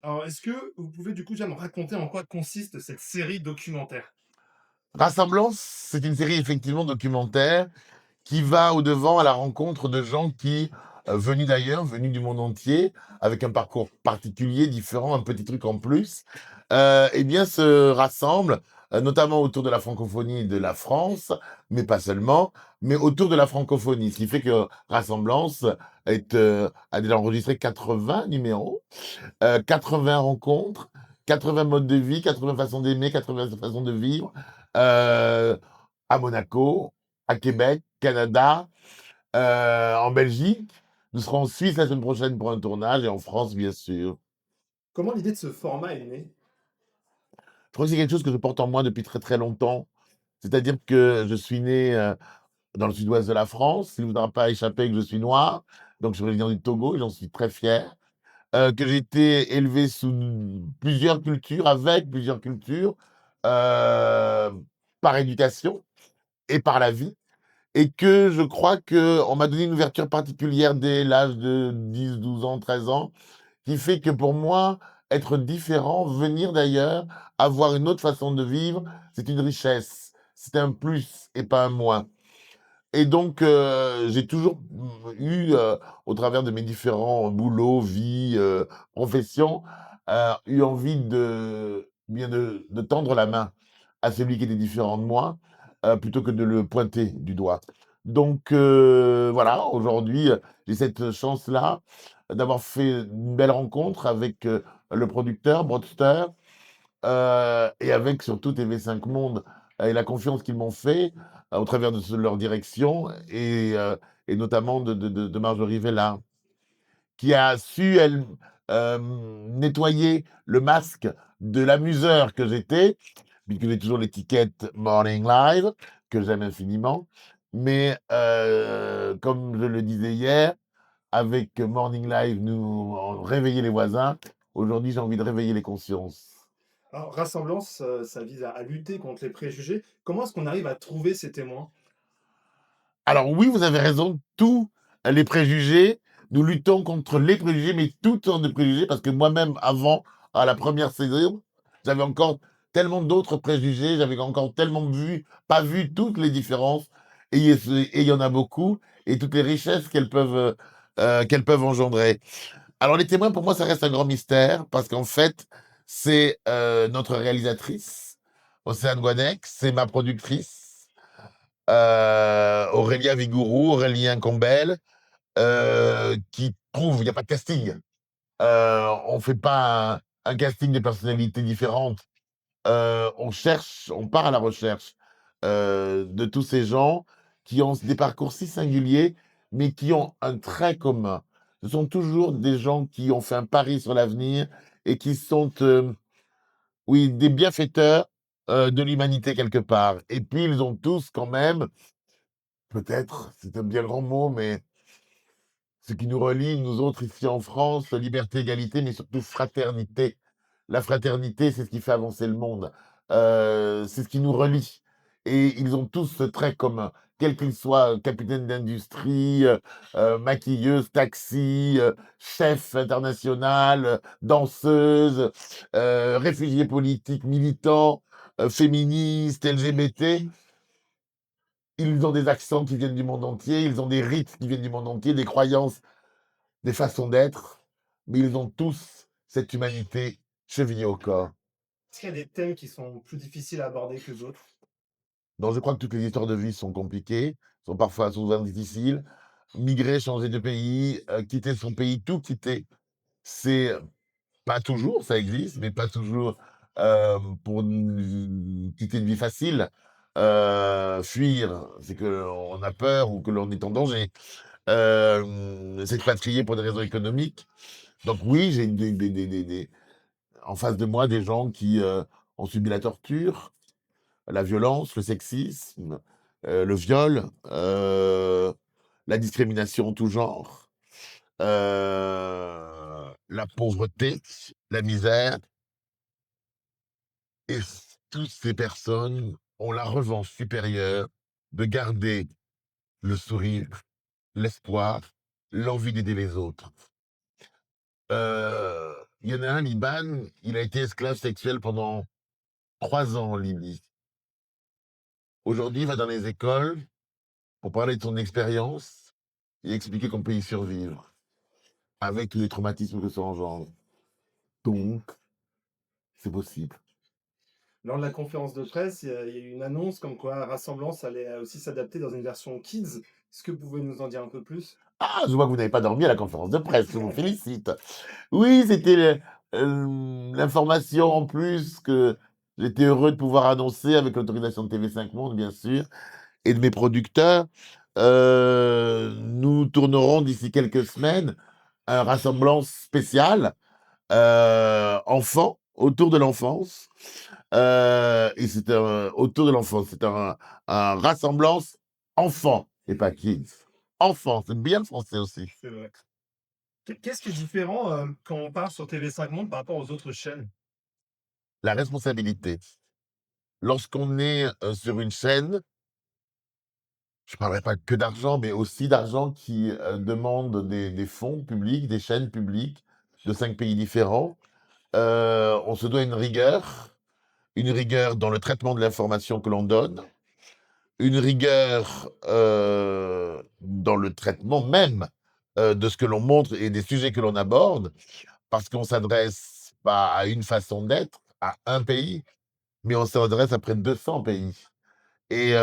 Alors, est-ce que vous pouvez du coup déjà me raconter en quoi consiste cette série documentaire? Rassemblance, c'est une série effectivement documentaire qui va au-devant à la rencontre de gens qui, venus d'ailleurs, venus du monde entier, avec un parcours particulier, différent, un petit truc en plus, eh bien se rassemblent, notamment autour de la francophonie de la France, mais pas seulement, mais autour de la francophonie. Ce qui fait que Rassemblance a déjà enregistré 80 numéros, 80 rencontres, 80 modes de vie, 80 façons d'aimer, 80 façons de vivre, heu, à Monaco, à Québec, Canada, en Belgique. Nous serons en Suisse la semaine prochaine pour un tournage et en France, bien sûr. Comment l'idée de ce format est née? Je crois que c'est quelque chose que je porte en moi depuis très, très longtemps. C'est-à-dire que je suis né, dans le sud-ouest de la France. Il ne vous aura pas échappé que je suis noir, donc je suis originaire du Togo et j'en suis très fier. Que j'ai été élevé sous plusieurs cultures, avec plusieurs cultures, par éducation et par la vie, et que je crois qu'on m'a donné une ouverture particulière dès l'âge de 10, 12 ans, 13 ans, qui fait que pour moi, être différent, venir d'ailleurs, avoir une autre façon de vivre, c'est une richesse, c'est un plus et pas un moins. Et donc, j'ai toujours eu, au travers de mes différents boulots, vies, professions, eu envie de tendre la main à celui qui était différent de moi, plutôt que de le pointer du doigt. Donc, voilà, aujourd'hui, j'ai cette chance-là d'avoir fait une belle rencontre avec, le producteur Broadster, et avec surtout TV5 Monde, et la confiance qu'ils m'ont fait, au travers de leur direction, et notamment de Marjorie Vella, qui a su, elle, nettoyer le masque de l'amuseur que j'étais, puisque j'ai toujours l'étiquette Morning Live, que j'aime infiniment. Mais, comme je le disais hier, avec Morning Live, nous on réveillait les voisins. Aujourd'hui, j'ai envie de réveiller les consciences. Alors, Rassemblance, ça vise à lutter contre les préjugés. Comment est-ce qu'on arrive à trouver ces témoins? Alors oui, vous avez raison, tous les préjugés, nous luttons contre les préjugés, mais toutes sortes de préjugés, parce que moi-même, avant, à la première saison, j'avais encore tellement d'autres préjugés, j'avais encore tellement pas vu toutes les différences, et il y en a beaucoup, et toutes les richesses qu'elles peuvent engendrer. Alors les témoins, pour moi, ça reste un grand mystère, parce qu'en fait, c'est notre réalisatrice, Océane Guadec, c'est ma productrice, Aurélien Vigouroux, Aurélien Combel, qui trouve il y a pas de casting. On fait pas un casting de personnalités différentes. On cherche, on part à la recherche, de tous ces gens qui ont des parcours si singuliers, mais qui ont un trait commun. Ce sont toujours des gens qui ont fait un pari sur l'avenir et qui sont, oui, des bienfaiteurs, de l'humanité quelque part. Et puis ils ont tous quand même, peut-être, c'est un bien grand mot, mais ce qui nous relie, nous autres ici en France, liberté, égalité, mais surtout fraternité. La fraternité, c'est ce qui fait avancer le monde. C'est ce qui nous relie. Et ils ont tous ce trait commun, quel qu'ils soient, capitaine d'industrie, maquilleuse, taxi, chef international, danseuse, réfugiés politiques, militants, féministes, LGBT. Ils ont des accents qui viennent du monde entier, ils ont des rites qui viennent du monde entier, des croyances, des façons d'être, mais ils ont tous cette humanité chevillée au corps. Est-ce qu'il y a des thèmes qui sont plus difficiles à aborder que d'autres? Donc je crois que toutes les histoires de vie sont compliquées, sont parfois souvent difficiles. Migrer, changer de pays, quitter son pays, tout quitter, c'est pas toujours, ça existe, mais pas toujours, pour quitter une vie facile. Fuir, c'est qu'on a peur ou que l'on est en danger. S'expatrier pour des raisons économiques. Donc oui, j'ai en face de moi des gens qui, ont subi la torture, la violence, le sexisme, le viol, la discrimination en tout genre, la pauvreté, la misère, et toutes ces personnes ont la revanche supérieure de garder le sourire, l'espoir, l'envie d'aider les autres. Il y en a un, Liban, il a été esclave sexuel pendant 3 ans en Libye. Aujourd'hui, il va dans les écoles pour parler de son expérience et expliquer qu'on peut y survivre, avec tous les traumatismes que ça engendre. Donc, c'est possible. Lors de la conférence de presse, il y a eu une annonce comme quoi Rassemblance allait aussi s'adapter dans une version kids. Est-ce que vous pouvez nous en dire un peu plus? Ah, je vois que vous n'avez pas dormi à la conférence de presse, je vous félicite. Oui, c'était l'information en plus que j'étais heureux de pouvoir annoncer avec l'autorisation de TV5 Monde, bien sûr, et de mes producteurs. Nous tournerons d'ici quelques semaines un Rassemblance spécial, enfant, autour de l'enfance. Et c'est autour de l'enfance, c'est un Rassemblance enfant et pas kids. Enfant, c'est bien le français aussi. C'est vrai. Qu'est-ce qui est différent, quand on part sur TV5 Monde par rapport aux autres chaînes? La responsabilité. Lorsqu'on est, sur une chaîne, je ne parlerai pas que d'argent, mais aussi d'argent qui, demande des fonds publics, des chaînes publiques de 5 pays différents. On se doit une rigueur dans le traitement de l'information que l'on donne, une rigueur, dans le traitement même, de ce que l'on montre et des sujets que l'on aborde, parce qu'on s'adresse pas à une façon d'être, à un pays, mais on s'adresse à près de 200 pays. Et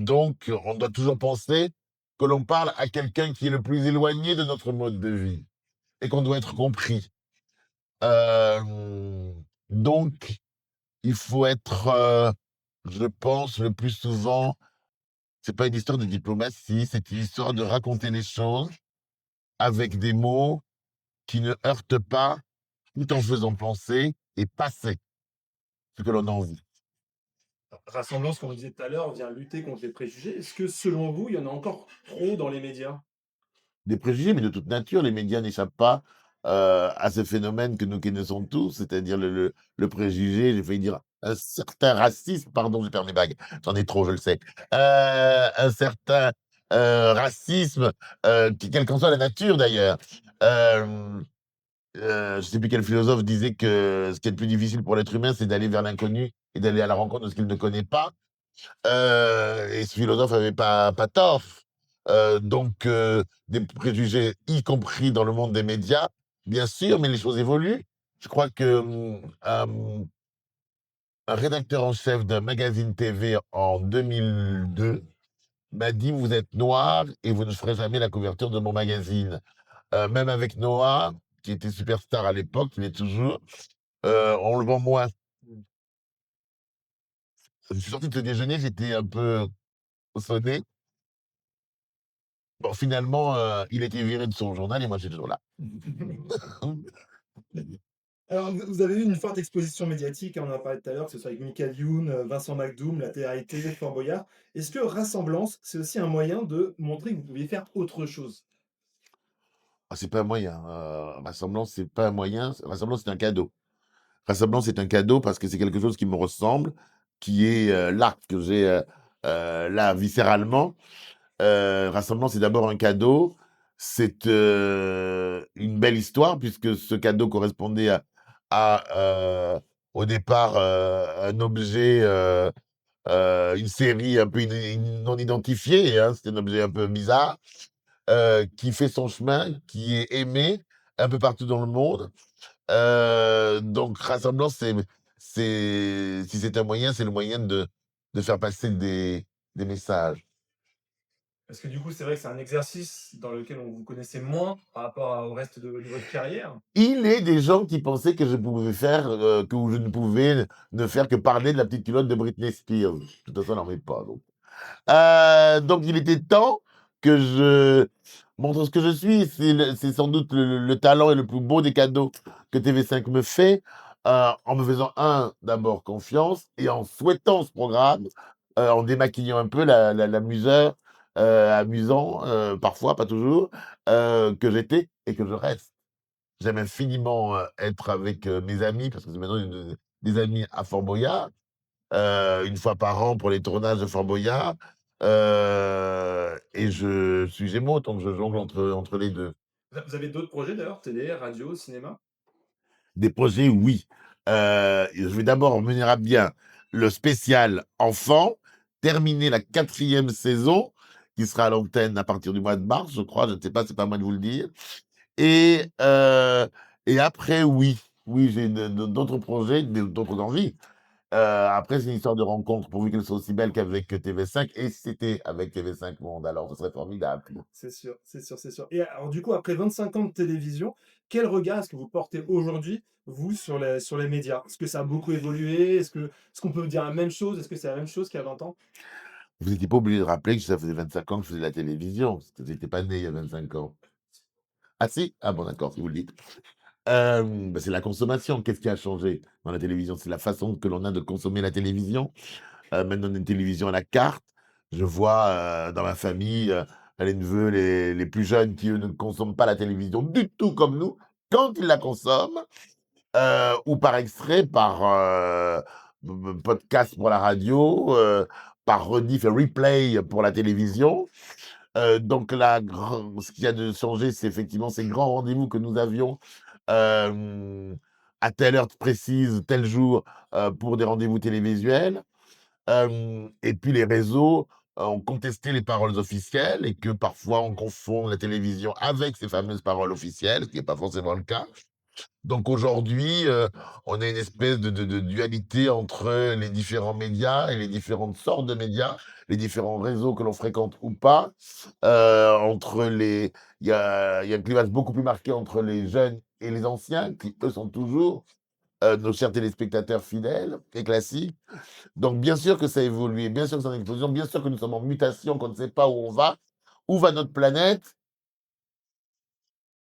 donc, on doit toujours penser que l'on parle à quelqu'un qui est le plus éloigné de notre mode de vie et qu'on doit être compris. Donc, il faut être, je pense, le plus souvent, c'est pas une histoire de diplomatie, c'est une histoire de raconter les choses avec des mots qui ne heurtent pas, tout en faisant penser et passer ce que l'on a envie. Rassemblance, comme on disait tout à l'heure, vient lutter contre les préjugés. Est-ce que selon vous, il y en a encore trop dans les médias? Des préjugés, mais de toute nature, les médias n'échappent pas, à ce phénomène que nous connaissons tous, c'est-à-dire le préjugé, j'ai failli dire un certain racisme, pardon, je perds mes bagues, j'en ai trop, je le sais. Un certain, racisme, quelle qu'en soit la nature d'ailleurs. Hem, je ne sais plus quel philosophe disait que ce qui est le plus difficile pour l'être humain, c'est d'aller vers l'inconnu et d'aller à la rencontre de ce qu'il ne connaît pas. Et ce philosophe avait pas tort. Des préjugés, y compris dans le monde des médias, bien sûr, mais les choses évoluent. Je crois que, un rédacteur en chef d'un magazine TV en 2002 m'a dit: «Vous êtes noir et vous ne ferez jamais la couverture de mon magazine». Même avec Noah, qui était superstar à l'époque, il est toujours, on le vend moins. Mmh. Je suis sorti de ce déjeuner, j'étais un peu sonné. Bon, finalement, il a été viré de son journal et moi, je suis toujours là. Alors, vous avez eu une forte exposition médiatique, hein, on en a parlé tout à l'heure, que ce soit avec Michael Youn, Vincent McDoom, la télé-réalité, Fort Boyard. Est-ce que Rassemblance, c'est aussi un moyen de montrer que vous pouviez faire autre chose? Ah, c'est pas un moyen, Ressemblance, c'est pas un moyen, Ressemblance, c'est un cadeau. Ressemblance, c'est un cadeau parce que c'est quelque chose qui me ressemble, qui est, là, que j'ai, là, viscéralement. Ressemblance, c'est d'abord un cadeau. C'est, une belle histoire puisque ce cadeau correspondait à, au départ, un objet, une série un peu non identifiée, hein, c'était un objet un peu bizarre, qui fait son chemin, qui est aimé un peu partout dans le monde. Donc Rassemblance, si c'est un moyen, c'est le moyen de faire passer des messages. Parce que du coup, c'est vrai que c'est un exercice dans lequel on vous connaissait moins par rapport au reste de votre carrière. Il est des gens qui pensaient que je pouvais faire, que je ne pouvais ne faire que parler de la petite culotte de Britney Spears. De toute façon, elle n'en met pas, donc. Donc il était temps que je montre ce que je suis. C'est sans doute le talent et le plus beau des cadeaux que TV5 me fait, en me faisant, d'abord confiance et en souhaitant ce programme, en démaquillant un peu l'amuseur, amusant, parfois, pas toujours, que j'étais et que je reste. J'aime infiniment, être avec, mes amis parce que c'est maintenant des amis à Fort Boyard, 1 fois par an pour les tournages de Fort Boyard, et je suis Gémeaux, donc je jongle entre les 2. Vous avez d'autres projets d'ailleurs, télé, radio, cinéma? Des projets, oui. Je vais d'abord mener à bien le spécial enfant, terminer la 4e saison, qui sera à l'antenne à partir du mois de mars, je crois, je ne sais pas, c'est pas à moi de vous le dire. Et après, oui, oui, j'ai d'autres projets, d'autres envies. Après, c'est une histoire de rencontre, pourvu qu'elle soit aussi belle qu'avec TV5, et si c'était avec TV5 Monde, alors ce serait formidable. C'est sûr, c'est sûr, c'est sûr. Et alors du coup, après 25 ans de télévision, quel regard est-ce que vous portez aujourd'hui, vous, sur les médias? Est-ce que ça a beaucoup évolué? Est-ce qu'on peut dire la même chose? Est-ce que c'est la même chose qu'il y a 20 ans? Vous n'étiez pas obligé de rappeler que ça faisait 25 ans que je faisais de la télévision, parce que j'étais pas né il y a 25 ans. Ah si? Ah bon, d'accord, si vous le dites. Bah, c'est la consommation. Qu'est-ce qui a changé dans la télévision? C'est la façon que l'on a de consommer la télévision. Maintenant, on a une télévision à la carte. Je vois, dans ma famille, les neveux, les plus jeunes qui, eux, ne consomment pas la télévision du tout comme nous. Quand ils la consomment, ou par extrait, par, podcast pour la radio, par rediff et replay pour la télévision. Donc ce qui a de changé, c'est effectivement ces grands rendez-vous que nous avions, hem, à telle heure précise, tel jour, pour des rendez-vous télévisuels. Et puis les réseaux, ont contesté les paroles officielles et que parfois on confond la télévision avec ces fameuses paroles officielles, ce qui est pas forcément le cas. Donc aujourd'hui, on a une espèce de dualité entre les différents médias et les différentes sortes de médias, les différents réseaux que l'on fréquente ou pas. Entre les il y a un clivage beaucoup plus marqué entre les jeunes et les anciens qui, eux, sont toujours, nos chers téléspectateurs fidèles et classiques. Donc bien sûr que ça a évolué, bien sûr que c'est en explosion, bien sûr que nous sommes en mutation, qu'on ne sait pas où on va. Où va notre planète?